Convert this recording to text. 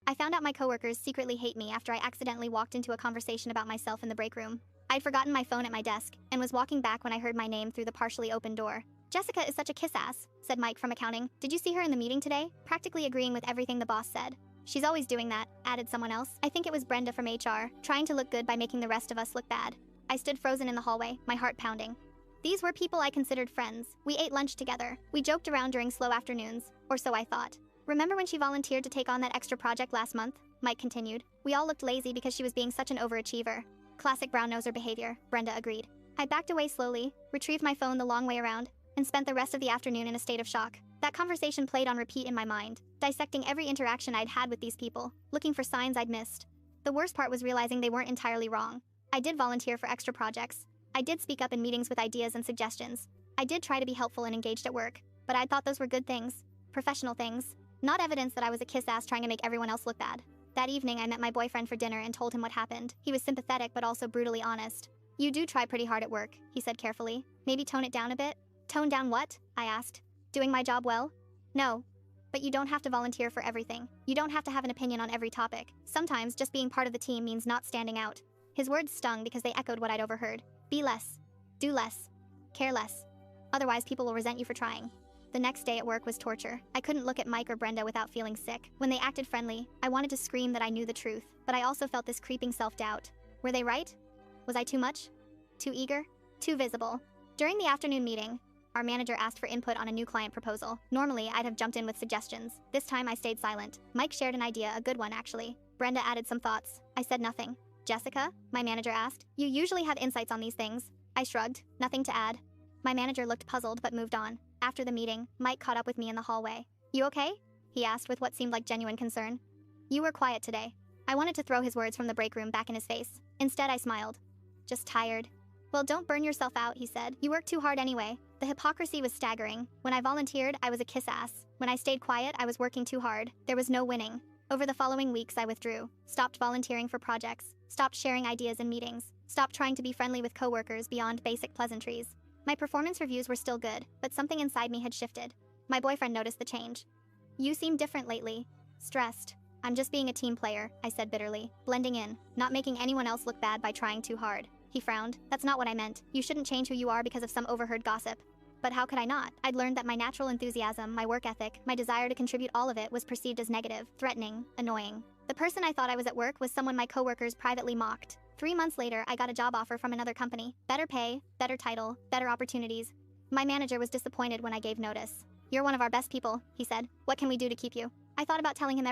I found out my coworkers secretly hate me after I accidentally walked into a conversation about myself in the break room. I'd forgotten my phone at my desk and was walking back when I heard my name through the partially open door. Jessica is such a kiss-ass, said Mike from accounting. Did you see her in the meeting today? Practically agreeing with everything the boss said. She's always doing that, added someone else. I think it was Brenda from HR, trying to look good by making the rest of us look bad. I stood frozen in the hallway, my heart pounding. These were people I considered friends. We ate lunch together. We joked around during slow afternoons, or so I thought. Remember when she volunteered to take on that extra project last month? Mike continued. We all looked lazy because she was being such an overachiever. Classic brown-noser behavior, Brenda agreed. I backed away slowly, retrieved my phone the long way around, and spent the rest of the afternoon in a state of shock. That conversation played on repeat in my mind, dissecting every interaction I'd had with these people, looking for signs I'd missed. The worst part was realizing they weren't entirely wrong. I did volunteer for extra projects. I did speak up in meetings with ideas and suggestions. I did try to be helpful and engaged at work, but I thought those were good things, professional things, not evidence that I was a kiss-ass trying to make everyone else look bad. That evening, I met my boyfriend for dinner and told him what happened. He was sympathetic but also brutally honest. You do try pretty hard at work, he said carefully. Maybe tone it down a bit? Tone down what? I asked. Doing my job well? No. But you don't have to volunteer for everything. You don't have to have an opinion on every topic. Sometimes just being part of the team means not standing out. His words stung because they echoed what I'd overheard. Be less. Do less. Care less. Otherwise, people will resent you for trying. The next day at work was torture. I couldn't look at Mike or Brenda without feeling sick. When they acted friendly, I wanted to scream that I knew the truth, but I also felt this creeping self-doubt. Were they right? Was I too much? Too eager? Too visible? During the afternoon meeting, our manager asked for input on a new client proposal. Normally, I'd have jumped in with suggestions. This time, I stayed silent. Mike shared an idea, a good one actually. Brenda added some thoughts. I said nothing. Jessica? My manager asked. You usually have insights on these things. I shrugged. Nothing to add. My manager looked puzzled but moved on. After the meeting, Mike caught up with me in the hallway. You okay? He asked with what seemed like genuine concern. You were quiet today. I wanted to throw his words from the break room back in his face. Instead, I smiled. Just tired. Well, don't burn yourself out, he said. You work too hard anyway. The hypocrisy was staggering. When I volunteered, I was a kiss-ass. When I stayed quiet, I was working too hard. There was no winning. Over the following weeks, I withdrew. Stopped volunteering for projects. Stopped sharing ideas in meetings. Stopped trying to be friendly with coworkers beyond basic pleasantries. My performance reviews were still good, but something inside me had shifted. My boyfriend noticed the change. You seem different lately. Stressed. I'm just being a team player, I said bitterly. Blending in, not making anyone else look bad by trying too hard. He frowned. That's not what I meant. You shouldn't change who you are because of some overheard gossip. But how could I not? I'd learned that my natural enthusiasm, my work ethic, my desire to contribute, all of it was perceived as negative, threatening, annoying. The person I thought I was at work was someone my coworkers privately mocked. 3 months later, I got a job offer from another company. Better pay, better title, better opportunities. My manager was disappointed when I gave notice. You're one of our best people, he said. What can we do to keep you? I thought about telling him